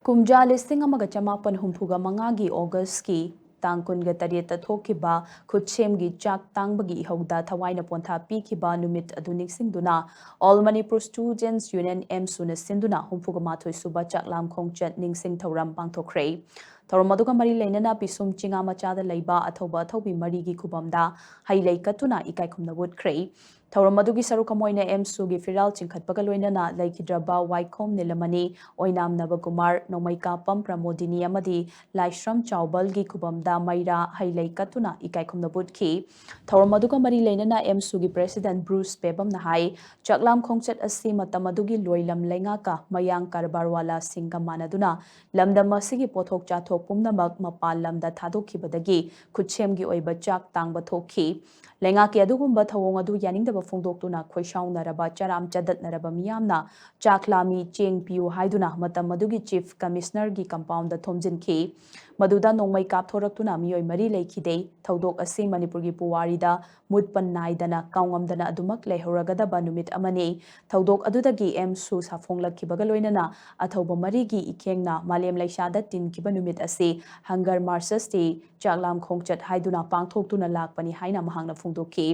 ꯀꯨꯝꯖꯥ ꯂꯤꯁꯤꯡ ꯑꯃꯒ ꯆꯃꯥꯄꯟ ꯍꯨꯝꯐꯨꯒ ꯃꯉꯥꯒꯤ ꯑꯣꯒꯁꯀꯤ ꯇꯥꯡ ꯀꯨꯟꯒ ꯇꯔꯦꯠꯇ ꯊꯣꯛꯈꯤꯕ ꯈꯨꯠꯁꯦꯝꯒꯤ ꯆꯥꯛ ꯇꯥꯡꯕꯒꯤ ꯏꯍꯧꯗ ꯊꯋꯥꯏꯅ ꯄꯣꯟꯊꯥ ꯄꯤꯈꯤꯕ ꯅꯨꯃꯤꯠ ꯑꯗꯨ ꯅꯤꯡꯁꯤꯡꯗꯨꯅ ꯑꯣꯜ ꯃꯅꯤꯄꯨꯔ ꯁ꯭ꯇꯨꯗꯦꯟꯠꯁ ꯌꯨꯅꯤꯌꯟ ꯑꯦꯝꯁꯨꯅ ꯁꯤꯟꯗꯨꯅ ꯍꯨꯝꯐꯨꯒ ꯃꯥꯊꯣꯏ ꯁꯨꯕ ꯆꯥꯛꯂꯥꯝ ꯈꯣꯡꯆꯠ ꯅꯤꯡꯁꯤꯡ ꯊꯧꯔꯝ ꯄꯥꯡꯊꯣꯛꯈ꯭ꯔꯦ꯫ ꯊꯧꯔꯝ ꯑꯗꯨꯒ ꯃꯔꯤ ꯂꯩꯅꯅ ꯄꯤꯁꯨꯝ ꯆꯤꯡꯉꯥ ꯃꯆꯥꯗ ꯂꯩꯕ ꯑꯊꯧꯕ ꯑꯊꯧꯕꯤ ꯃꯔꯤꯒꯤ ꯈꯨꯕꯝꯗ ꯍꯩ ꯂꯩ ꯀꯠꯇꯨꯅ ꯏꯀꯥꯏ ꯈꯨꯝꯅꯕ ꯎꯠꯈ꯭ꯔꯦ꯫ ꯊꯧꯔꯝ ꯑꯗꯨꯒꯤ ꯁꯔꯨꯛ ꯑꯃ ꯑꯣꯏꯅ ꯑꯦꯝꯁꯨꯒꯤ ꯐꯤꯔꯥꯜ ꯆꯤꯡꯈꯠꯄꯒ ꯂꯣꯏꯅꯅ ꯂꯩꯈꯤꯗ꯭ꯔꯕ ꯋꯥꯏꯈꯣꯝ ꯅꯤꯂꯃꯅꯤ, ꯑꯣꯏꯅꯥꯝ ꯅꯕꯀꯨꯃꯥꯔ, ꯅꯣꯡꯃꯩꯀꯥꯄꯝ ꯄ꯭ꯔꯃꯣꯗꯤꯅꯤ ꯑꯃꯗꯤ ꯂꯥꯏꯁ꯭ꯔꯝ ꯆꯥꯎꯕꯜꯒꯤ ꯈꯨꯕꯝꯗ ꯃꯩꯔꯥ ꯍꯩ ꯂꯩ ꯀꯠꯇꯨꯅ ꯏꯀꯥꯏ ꯈꯨꯝꯅꯕ ꯎꯠꯈꯤ꯫ ꯊꯧꯔꯝ ꯑꯗꯨꯒ ꯃꯔꯤ ꯂꯩꯅꯅ ꯑꯦꯝꯁꯨꯒꯤ ꯄ꯭ꯔꯦꯁꯤꯗꯦꯟꯠ ꯕ꯭ꯔꯨꯁ ꯄꯦꯕꯝꯅ ꯍꯥꯏ ꯆꯥꯛꯂꯥꯝ ꯈꯣꯡꯆꯠ ꯑꯁꯤ ꯃꯇꯝ ꯑꯗꯨꯒꯤ ꯂꯣꯏꯂꯝ ꯂꯩꯉꯥꯛꯀ ꯃꯌꯥꯡ ꯀꯔꯕꯥꯔꯋꯥꯂꯥꯁꯤꯡꯒ ꯃꯥꯟꯅꯗꯨꯅ ꯂꯝꯗꯝ ꯑꯁꯤꯒꯤ ꯄꯣꯠꯊꯣꯛ ꯆꯥꯊꯣꯛ ꯄꯨꯝꯅꯃꯛ ꯃꯄꯥꯟ ꯂꯝꯗ ꯊꯥꯗꯣꯛꯈꯤꯕꯗꯒꯤ ꯈꯨꯠꯁꯦꯝꯒꯤ ꯑꯣꯏꯕ ꯆꯥꯛ ꯇꯥꯡꯕ ꯊꯣꯛꯈꯤ꯫ ꯂꯩꯉꯥꯛꯀꯤ ꯑꯗꯨꯒꯨꯝꯕ ꯊꯧꯑꯣꯡ ꯑꯗꯨ ꯌꯥꯅꯤꯡꯗꯕ ꯐꯣꯡꯗꯣꯛꯇꯨꯅ ꯈꯣꯏꯁꯥꯎꯅꯔꯕ ꯆꯔꯥꯝ ꯆꯗꯠꯅꯔꯕ ꯃꯤꯌꯥꯝꯅ ꯆꯥꯛ ꯂꯥꯝꯃꯤ ꯆꯦꯡ ꯄꯤꯌꯨ ꯍꯥꯏꯗꯨꯅ ꯃꯇꯝ ꯑꯗꯨꯒꯤ ꯆꯤꯐ ꯀꯃꯤꯁꯅꯔꯒꯤ ꯀꯝꯄꯥꯎꯟꯗ ꯊꯣꯝꯖꯤꯟꯈꯤ꯫ ꯃꯗꯨꯗ ꯅꯣꯡꯃꯩ ꯀꯥꯞꯊꯣꯔꯛꯇꯨꯅ ꯃꯤꯑꯣꯏ 4 ꯂꯩꯈꯤꯗꯦ꯫ ꯊꯧꯗꯣꯛ ꯑꯁꯤ ꯃꯅꯤꯄꯨꯔꯒꯤ ꯄꯨꯋꯥꯔꯤꯗ ꯃꯨꯠꯄ ꯅꯥꯏꯗꯅ ꯀꯥꯎꯉꯝꯗꯅ ꯑꯗꯨꯃꯛ ꯂꯩꯍꯧꯔꯒꯗꯕ ꯅꯨꯃꯤꯠ ꯑꯃꯅꯤ꯫ ꯊꯧꯗꯣꯛ ꯑꯗꯨꯗꯒꯤ ꯑꯦꯝꯁꯨ ꯁꯥꯐꯣꯡꯂꯛꯈꯤꯕꯒ ꯂꯣꯏꯅꯅ ꯑꯊꯧꯕ 4ꯒꯤ ꯏꯈꯦꯡꯅ ꯃꯥꯂꯦꯝ ꯂꯩꯁꯥꯗ ꯇꯤꯟꯈꯤꯕ ꯅꯨꯃꯤꯠ ꯑꯁꯤ ꯍꯪꯒꯔ ꯃꯥꯔꯆꯦꯁ ꯗꯦ, ꯆꯥꯛꯂꯥꯝ ꯈꯣꯡꯆꯠ ꯍꯥꯏꯗꯨꯅ ꯄꯥꯡꯊꯣꯛꯇꯨꯅ ꯂꯥꯛꯄꯅꯤ ꯍꯥꯏꯅ ꯃꯍꯥꯛꯅ ꯐꯣꯡꯗꯣꯛꯈꯤ꯫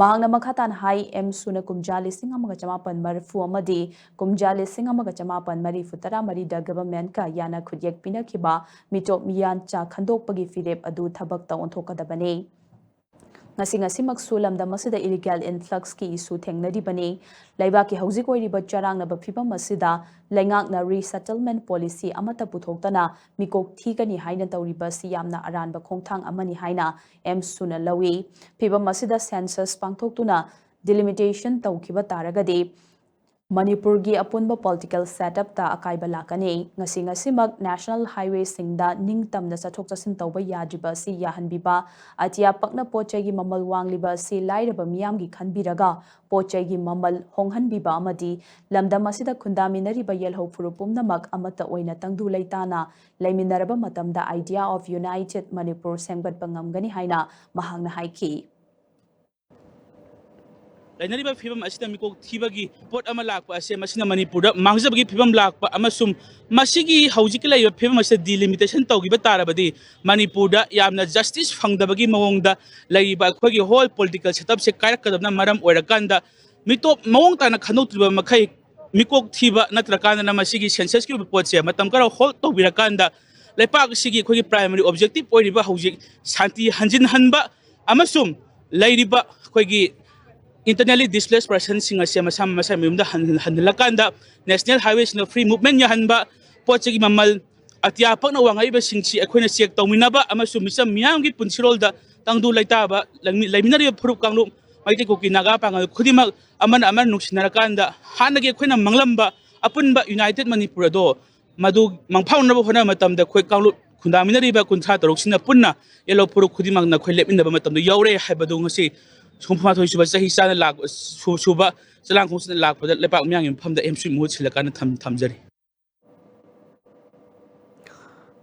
ꯃꯍꯥꯛꯅ ꯃꯈꯥ ꯇꯥꯅ ꯍꯥꯏ ꯑꯦꯝꯁꯨꯅ ꯀꯨꯝꯖꯥ ꯂꯤꯁꯤꯡ ꯑꯃꯒ ꯆꯃꯥꯄꯟ ꯃꯔꯐꯨ ꯑꯃꯗꯤ ꯀꯨꯝꯖꯥ ꯂꯤꯁꯤꯡ ꯑꯃꯒ ꯆꯃꯥꯄꯟ ꯃꯔꯤꯐꯨ ꯇꯔꯥꯃꯔꯤꯗ ꯒꯚꯔꯟꯃꯦꯟꯠꯀ ꯌꯥꯅ ꯈꯨꯠꯌꯦꯛ ꯄꯤꯅꯈꯤꯕ ꯃꯤꯇꯣꯞ ꯃꯤꯌꯥꯟꯆꯥ ꯈꯟꯗꯣꯛꯄꯒꯤ ꯐꯤꯔꯦꯞ ꯑꯗꯨ ꯊꯕꯛꯇ ꯑꯣꯟꯊꯣꯛꯀꯗꯕꯅꯤ꯫ ꯉꯁꯤꯃꯛꯁꯨ ꯂꯝꯗꯝ ꯑꯁꯤꯗ ꯏꯂꯤꯒꯦꯜ ꯏꯟꯐ꯭ꯂꯛꯁꯀꯤ ꯏꯁꯨ ꯊꯦꯡꯅꯔꯤꯕꯅꯤ꯫ ꯂꯩꯕꯥꯛꯀꯤ ꯍꯧꯖꯤꯛ ꯑꯣꯏꯔꯤꯕ ꯆꯔꯥꯡꯅꯕ ꯐꯤꯚꯝ ꯑꯁꯤꯗ ꯂꯩꯉꯥꯛꯅ ꯔꯤꯁꯦꯇꯜꯃꯦꯟꯠ ꯄꯣꯂꯤꯁꯤ ꯑꯃꯠꯇ ꯄꯨꯊꯣꯛꯇꯅ ꯃꯤꯀꯣꯛ ꯊꯤꯒꯅꯤ ꯍꯥꯏꯅ ꯇꯧꯔꯤꯕ ꯑꯁꯤ ꯌꯥꯝꯅ ꯑꯔꯥꯟꯕ ꯈꯣꯡꯊꯥꯡ ꯑꯃꯅꯤ ꯍꯥꯏꯅ ꯑꯦꯝꯁꯨꯅ ꯂꯧꯏ꯫ ꯐꯤꯚꯝ ꯑꯁꯤꯗ ꯁꯦꯟꯁꯁ ꯄꯥꯡꯊꯣꯛꯇꯨꯅ ꯗꯤꯂꯤꯃꯤꯇꯦꯁꯟ ꯇꯧꯈꯤꯕ ꯇꯥꯔꯒꯗꯤ ꯃꯅꯤꯄꯨꯔꯒꯤ ꯑꯄꯨꯟꯕ ꯄꯣꯂꯤꯇꯤꯀꯦꯜ ꯁꯦꯠꯑꯞꯇ ꯑꯀꯥꯏꯕ ꯂꯥꯛꯀꯅꯤ꯫ ꯉꯁꯤꯃꯛ ꯅꯦꯁꯅꯦꯜ ꯍꯥꯏꯋꯦꯁꯤꯡꯗ ꯅꯤꯡꯇꯝꯅ ꯆꯠꯊꯣꯛ ꯆꯠꯁꯤꯟ ꯇꯧꯕ ꯌꯥꯗ꯭ꯔꯤꯕ ꯑꯁꯤ ꯌꯥꯍꯟꯕꯤꯕ, ꯑꯇꯤꯌꯥ ꯄꯛꯅ ꯄꯣꯠꯆꯩꯒꯤ ꯃꯃꯜ ꯋꯥꯡꯂꯤꯕ ꯑꯁꯤ ꯂꯥꯏꯔꯕ ꯃꯤꯌꯥꯝꯒꯤ ꯈꯟꯕꯤꯔꯒ ꯄꯣꯠꯆꯩꯒꯤ ꯃꯃꯜ ꯍꯣꯡꯍꯟꯕꯤꯕ ꯑꯃꯗꯤ ꯂꯝꯗꯝ ꯑꯁꯤꯗ ꯈꯨꯟꯗꯥꯃꯤꯟꯅꯔꯤꯕ ꯌꯦꯜꯍꯧ ꯐꯨꯔꯨꯞ ꯄꯨꯝꯅꯃꯛ ꯑꯃꯠꯇ ꯑꯣꯏꯅ ꯇꯪꯗꯨ ꯂꯩꯇꯥꯅ ꯂꯩꯃꯤꯟꯅꯔꯕ ꯃꯇꯝꯗ ꯑꯥꯏꯗꯤꯌꯥ ꯑꯣꯐ ꯌꯨꯅꯥꯏꯇꯦꯗ ꯃꯅꯤꯄꯨꯔ ꯁꯦꯝꯒꯠꯄ ꯉꯝꯒꯅꯤ ꯍꯥꯏꯅ ꯃꯍꯥꯛꯅ ꯍꯥꯏꯈꯤ꯫ ꯂꯩꯅꯔꯤꯕ ꯐꯤꯚꯝ ꯑꯁꯤꯗ ꯃꯤꯀꯣꯛ ꯊꯤꯕꯒꯤ ꯄꯣꯠ ꯑꯃ ꯂꯥꯛꯄ ꯑꯁꯤ ꯃꯁꯤꯅ ꯃꯅꯤꯄꯨꯔꯗ ꯃꯥꯡꯖꯕꯒꯤ ꯐꯤꯚꯝ ꯂꯥꯛꯄ ꯑꯃꯁꯨꯡ ꯃꯁꯤꯒꯤ ꯍꯧꯖꯤꯛꯀꯤ ꯂꯩꯔꯤꯕ ꯐꯤꯚꯝ ꯑꯁꯤꯗ ꯗꯤꯂꯤꯃꯤꯇꯦꯁꯟ ꯇꯧꯈꯤꯕ ꯇꯥꯔꯕꯗꯤ ꯃꯅꯤꯄꯨꯔꯗ ꯌꯥꯝꯅ ꯖꯁꯇꯤꯁ ꯐꯪꯗꯕꯒꯤ ꯃꯑꯣꯡꯗ ꯂꯩꯔꯤꯕ ꯑꯩꯈꯣꯏꯒꯤ ꯍꯣꯜ ꯄꯣꯂꯤꯇꯤꯀꯦꯜ ꯁꯦꯇꯞꯁꯦ ꯀꯥꯏꯔꯛꯀꯗꯕꯅ ꯃꯔꯝ ꯑꯣꯏꯔꯀꯥꯟꯗ ꯃꯤꯇꯣꯞ ꯃꯑꯣꯡ ꯇꯥꯅ ꯈꯟꯗꯣꯛꯇ꯭ꯔꯤꯕ ꯃꯈꯩ ꯃꯤꯀꯣꯛ ꯊꯤꯕ ꯅꯠꯇ꯭ꯔꯀꯥꯟꯗꯅ ꯃꯁꯤꯒꯤ ꯁꯦꯟꯁꯁꯀꯤ ꯑꯣꯏꯕ ꯄꯣꯠꯁꯦ ꯃꯇꯝ ꯈꯔ ꯍꯣꯜꯗ ꯇꯧꯕꯤꯔꯀꯥꯟꯗ ꯂꯩꯄꯥꯛ ꯑꯁꯤꯒꯤ ꯑꯩꯈꯣꯏꯒꯤ ꯄ꯭ꯔꯥꯏꯃꯔꯤ ꯑꯣꯕꯖꯦꯛꯇꯤꯚ ꯑꯣꯏꯔꯤꯕ ꯍꯧꯖꯤꯛ ꯁꯥꯟꯇꯤ ꯍꯟꯖꯤꯟꯍꯟꯕ ꯑꯃꯁꯨꯡ ꯂꯩꯔꯤꯕ ꯑꯩꯈꯣꯏꯒꯤ internally displaced personsing asi masa mayumda hanilakanda national highways no free movement yahanba pochegi mamal atiapak na wangaiba singsi akoina check tawminaba amasu misam miyamgi punsirolda tangdu laitaba laiminari phurup kanglu maite ko kinaga pangal khudimak aman nuksinarakanda hanagi akoina manglamba apunba united manipur do madu mangphaunaba hona matamda khoi kanglu khundaminariba kuntha taroksina punna yelo phurup khudimak na khoi lepminaba matamda yaure haibadu ngasi ꯁꯨꯝꯐꯥꯊꯣꯏ ꯁꯨꯕ ꯆꯍꯤ ꯆꯥꯅ ꯁꯨꯕ ꯆꯂꯥꯡ ꯈꯣꯡꯆꯠꯅ ꯂꯥꯛꯄꯗ ꯂꯩꯄꯥꯛ ꯃꯤꯌꯥꯝꯒꯤ ꯃꯐꯝꯗ ꯑꯦꯝꯁꯨꯒꯤ ꯃꯍꯨꯠ ꯁꯤꯜꯂꯀꯥꯟꯗ ꯊꯝꯖꯔꯤ꯫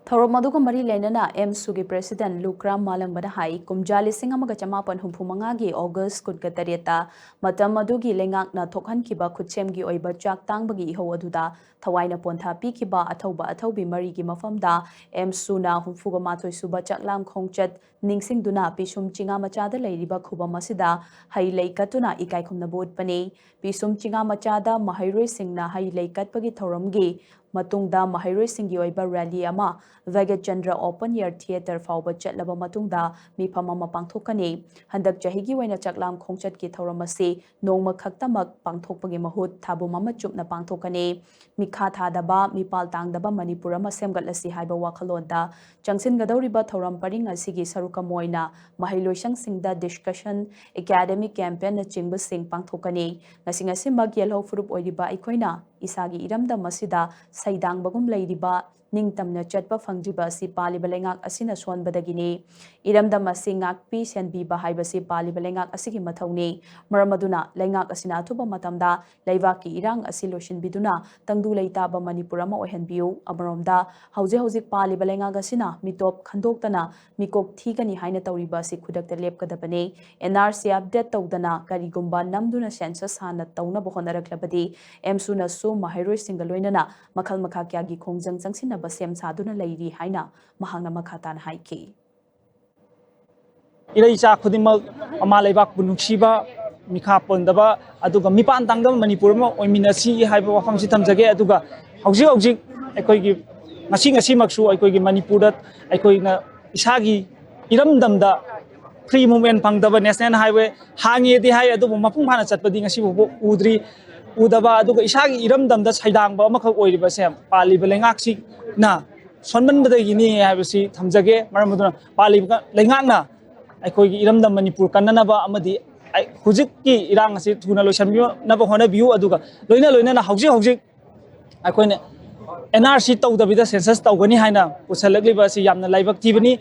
ꯊꯧꯔꯝ ꯑꯗꯨꯒ ꯃꯔꯤ ꯂꯩꯅꯅ ꯑꯦꯝꯁꯨꯒꯤ ꯄ꯭ꯔꯦꯁꯤꯗꯦꯟꯠ ꯂꯨꯀ꯭ꯔꯥꯝ ꯃꯥꯂꯪꯕꯅ ꯍꯥꯏ ꯀꯨꯝꯖꯥ ꯂꯤꯁꯤꯡ ꯑꯃꯒ ꯆꯃꯥꯄꯟ ꯍꯨꯝꯐꯨ ꯃꯉꯥꯒꯤ ꯑꯣꯒꯁ ꯀꯨꯟꯒ ꯇꯔꯦꯠꯇ ꯃꯇꯝ ꯑꯗꯨꯒꯤ ꯂꯩꯉꯥꯛꯅ ꯊꯣꯛꯍꯟꯈꯤꯕ ꯈꯨꯠꯁꯦꯝꯒꯤ ꯑꯣꯏꯕ ꯆꯥꯛ ꯇꯥꯡꯕꯒꯤ ꯏꯍꯧ ꯑꯗꯨꯗ ꯊꯋꯥꯏꯅ ꯄꯣꯟꯊꯥ ꯄꯤꯈꯤꯕ ꯑꯊꯧꯕ ꯑꯊꯧꯕꯤ ꯃꯔꯤꯒꯤ ꯃꯐꯝꯗ ꯑꯦꯝꯁꯨꯅ ꯍꯨꯝꯐꯨꯒ ꯃꯥꯊꯣꯏ ꯁꯨꯕ ꯆꯥꯛꯂꯥꯝ ꯈꯣꯡꯆꯠ ꯅꯤꯡꯁꯤꯡꯗꯨꯅ ꯄꯤꯁꯨꯝ ꯆꯤꯡꯉꯥ ꯃꯆꯥꯗ ꯂꯩꯔꯤꯕ ꯈꯨꯕꯝ ꯑꯁꯤꯗ ꯍꯩ ꯂꯩ ꯀꯠꯇꯨꯅ ꯏꯀꯥꯏ ꯈꯨꯝꯅꯕ ꯎꯠꯄꯅꯤ꯫ ꯄꯤꯁꯨꯝ ꯆꯤꯡꯉꯥ ꯃꯆꯥꯗ ꯃꯍꯩꯔꯣꯏꯁꯤꯡꯅ ꯍꯩ ꯂꯩ ꯀꯠꯄꯒꯤ ꯊꯧꯔꯝꯒꯤ ꯃꯇꯨꯡꯗ ꯃꯍꯩꯔꯣꯏꯁꯤꯡꯒꯤ ꯑꯣꯏꯕ ꯔꯦꯂꯤ ꯑꯃ Bhagat Chandra open year theatre ꯐꯥꯎꯕ ꯆꯠꯂꯕ ꯃꯇꯨꯡꯗ ꯃꯤꯐꯝ ꯑꯃ ꯄꯥꯡꯊꯣꯛꯀꯅꯤ꯫ ꯍꯟꯗꯛ ꯆꯍꯤꯒꯤ ꯑꯣꯏꯅ ꯆꯥꯛꯂꯥꯝ ꯈꯣꯡꯆꯠꯀꯤ ꯊꯧꯔꯝ ꯑꯁꯤ ꯅꯣꯡꯃ ꯈꯛꯇꯃꯛ ꯄꯥꯡꯊꯣꯛꯄꯒꯤ ꯃꯍꯨꯠ ꯊꯥꯕꯨꯝ ꯑꯃ ꯆꯨꯞꯅ ꯄꯥꯡꯊꯣꯛꯀꯅꯤ꯫ ꯃꯤꯈꯥ ꯊꯥꯗꯕ ꯃꯤꯄꯥꯜ ꯇꯥꯡꯗꯕ ꯃꯅꯤꯄꯨꯔ ꯑꯃ ꯁꯦꯝꯒꯠꯂꯁꯤ ꯍꯥꯏꯕ ꯋꯥꯈꯜꯂꯣꯟꯗ ꯆꯪꯁꯤꯟꯒꯗꯧꯔꯤꯕ ꯊꯧꯔꯝ ꯄꯔꯤꯡ ꯑꯁꯤꯒꯤ ꯁꯔꯨꯛ ꯑꯃ ꯑꯣꯏꯅ ꯃꯍꯩꯂꯣꯏꯁꯪꯁꯤꯡꯗ ꯗꯤꯁꯀꯁꯟ, ꯑꯦꯀꯥꯗꯦꯃꯤꯛ ꯀꯦꯝꯄꯦꯟꯅꯆꯤꯡꯕꯁꯤꯡ ꯄꯥꯡꯊꯣꯛꯀꯅꯤ꯫ ꯉꯁꯤꯃꯛ ꯌꯦꯜꯍꯧ ꯐꯨꯔꯨꯞ ꯑꯣꯏꯔꯤꯕ ꯑꯩꯈꯣꯏꯅ ꯏꯁꯥꯒꯤ ꯏꯔꯝꯗꯝ ꯑꯁꯤꯗ ꯁꯩꯗꯥꯡꯕꯒꯨꯝ ꯂꯩꯔꯤꯕ ꯅꯤꯡꯇꯝꯅ ꯆꯠꯄ ꯐꯪꯗ꯭ꯔꯤꯕ ꯑꯁꯤ ꯄꯥꯜꯂꯤꯕ ꯂꯩꯉꯥꯛ ꯑꯁꯤꯅ ꯁꯣꯟꯕꯗꯒꯤꯅꯤ꯫ ꯏꯔꯝꯗꯝ ꯑꯁꯤ ꯉꯥꯛꯄꯤ ꯁꯦꯟꯕꯤꯕ ꯍꯥꯏꯕꯁꯤ ꯄꯥꯜꯂꯤꯕ ꯂꯩꯉꯥꯛ ꯑꯁꯤꯒꯤ ꯃꯊꯧꯅꯤ꯫ ꯃꯔꯝ ꯑꯗꯨꯅ ꯂꯩꯉꯥꯛ ꯑꯁꯤꯅ ꯑꯊꯨꯕ ꯃꯇꯝꯗ ꯂꯩꯕꯥꯛꯀꯤ ꯏꯔꯥꯡ ꯑꯁꯤ ꯂꯣꯏꯁꯤꯟꯕꯤꯗꯨꯅ ꯇꯪꯗꯨ ꯂꯩꯇꯥꯕ ꯃꯅꯤꯄꯨꯔ ꯑꯃ ꯑꯣꯏꯍꯟꯕꯤꯌꯨ꯫ ꯑꯃꯔꯣꯝꯗ ꯍꯧꯖꯤꯛ ꯄꯥꯜꯂꯤꯕ ꯂꯩꯉꯥꯛ ꯑꯁꯤꯅ ꯃꯤꯇꯣꯞ ꯈꯟꯗꯣꯛꯇꯅ ꯃꯤꯀꯣꯛ ꯊꯤꯒꯅꯤ ꯍꯥꯏꯅ ꯇꯧꯔꯤꯕ ꯑꯁꯤ ꯈꯨꯗꯛꯇ ꯂꯦꯞꯀꯗꯕꯅꯤ꯫ NRC ꯑꯞꯗꯦꯠ ꯇꯧꯗꯅ ꯀꯔꯤꯒꯨꯝꯕ ꯅꯝꯗꯨꯅ ꯁꯦꯟꯁꯁ ꯍꯥꯟꯅ ꯇꯧꯅꯕ ꯍꯣꯠꯅꯔꯛꯂꯕꯗꯤ ꯑꯦꯝꯁꯨꯅ ꯑꯃꯁꯨꯡ ꯃꯍꯩꯔꯣꯏꯁꯤꯡꯒ ꯂꯣꯏꯅꯅ ꯃꯈꯜ ꯃꯈꯥ ꯀꯌꯥꯒꯤ ꯈꯣꯡꯖꯪ ꯆꯪꯁꯤꯟꯅꯕ ꯁꯦꯝ ꯁꯥꯗꯨꯅ ꯂꯩꯔꯤ ꯍꯥꯏꯅ ꯃꯍꯥꯛꯅ ꯃꯈꯥ ꯇꯥꯅ ꯍꯥꯏꯈꯤ꯫ ꯏꯔꯩꯆꯥ ꯈꯨꯗꯤꯡꯃꯛ ꯃꯃꯥ ꯂꯩꯕꯥꯛꯄꯨ ꯅꯨꯡꯁꯤꯕ ꯃꯤꯈꯥ ꯄꯣꯟꯗꯕ ꯑꯗꯨꯒ ꯃꯤꯄꯥꯟ ꯇꯥꯡꯗꯕ ꯃꯅꯤꯄꯨꯔ ꯑꯃ ꯑꯣꯏꯃꯤꯟꯅꯁꯤ ꯍꯥꯏꯕ ꯋꯥꯐꯝꯁꯤ ꯊꯝꯖꯒꯦ ꯑꯗꯨꯒ ꯍꯧꯖꯤꯛ ꯑꯩꯈꯣꯏꯒꯤ ꯉꯁꯤꯃꯛꯁꯨ ꯑꯩꯈꯣꯏꯒꯤ ꯃꯅꯤꯄꯨꯔꯗ ꯑꯩꯈꯣꯏꯅ ꯏꯁꯥꯒꯤ ꯏꯔꯝꯗꯝꯗ ꯐ꯭ꯔꯤ ꯃꯨꯚꯃꯦꯟ ꯐꯪꯗꯕ ꯅꯦꯁꯅꯦꯜ ꯍꯥꯏꯋꯦ ꯍꯥꯡꯉꯦꯗꯤ ꯍꯥꯏ ꯑꯗꯨꯕꯨ ꯃꯄꯨꯡ ꯐꯥꯅ ꯆꯠꯄꯗꯤ ꯉꯁꯤꯐꯥꯎꯕ ꯎꯗꯕ ꯑꯗꯨꯒ ꯏꯁꯥꯒꯤ ꯏꯔꯝꯗꯝꯗ ꯁꯩꯗꯥꯡꯕ ꯑꯃꯈꯛ ꯑꯣꯏꯔꯤꯕꯁꯦ ꯄꯥꯜꯂꯤꯕ ꯂꯩꯉꯥꯛꯁꯤꯅ ꯁꯣꯟꯃꯟꯕꯗꯒꯤꯅꯤ ꯍꯥꯏꯕꯁꯤ ꯊꯝꯖꯒꯦ ꯃꯔꯝ ꯑꯗꯨꯅ ꯄꯥꯜꯂꯤꯕ ꯂꯩꯉꯥꯛꯅ ꯑꯩꯈꯣꯏꯒꯤ ꯏꯔꯝꯗꯝ ꯃꯅꯤꯄꯨꯔ ꯀꯟꯅꯅꯕ ꯑꯃꯗꯤ ꯍꯧꯖꯤꯛꯀꯤ ꯏꯔꯥꯡ ꯑꯁꯤ ꯊꯨꯅ ꯂꯣꯏꯁꯤꯟꯕꯤꯅꯕ ꯍꯣꯠꯅꯕꯤꯌꯨ ꯑꯗꯨꯒ ꯂꯣꯏꯅꯅ ꯍꯧꯖꯤꯛ ꯑꯩꯈꯣꯏꯅ NRC ꯇꯧꯗꯕꯤꯗ ꯁꯦꯟꯁꯁ ꯇꯧꯒꯅꯤ ꯍꯥꯏꯅ ꯄꯨꯁꯜꯂꯛꯂꯤꯕ ꯑꯁꯤ ꯌꯥꯝꯅ ꯂꯥꯏꯕꯛ ꯊꯤꯕꯅꯤ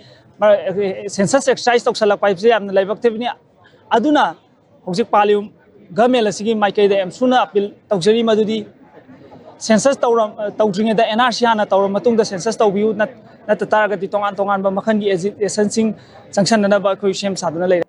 ꯁꯦꯟꯁꯁ ꯑꯦꯛꯁꯔꯁꯥꯏꯖ ꯇꯧꯁꯜꯂꯛꯄ ꯍꯥꯏꯕꯁꯤ ꯌꯥꯝꯅ ꯂꯥꯏꯕꯛ ꯊꯤꯕꯅꯤ ꯑꯗꯨꯅ ꯍꯧꯖꯤꯛ ꯄꯥꯜꯂꯤꯕ ꯒꯚꯔꯟꯃꯦꯟꯠ ꯑꯁꯤꯒꯤ ꯃꯥꯏꯀꯩꯗ ꯌꯥꯝ ꯁꯨꯅ ꯑꯄꯤꯜ ꯇꯧꯖꯔꯤ ꯃꯗꯨꯗꯤ ꯁꯦꯟꯁꯁ ꯇꯧꯗ꯭ꯔꯤꯉꯩꯗ NRC ꯍꯥꯟꯅ ꯇꯧꯔꯕ ꯃꯇꯨꯡꯗ ꯁꯦꯟꯁꯁ ꯇꯧꯕꯤꯌꯨ ꯅꯠꯇ ꯇꯥꯔꯒꯗꯤ ꯇꯣꯉꯥꯟꯕ ꯃꯈꯜꯒꯤ ꯑꯦꯖꯤꯇꯦꯁꯟꯁꯤꯡ ꯆꯪꯁꯟꯅꯅꯕ ꯑꯩꯈꯣꯏ ꯁꯦꯝ ꯁꯥꯗꯨꯅ ꯂꯩꯔꯦ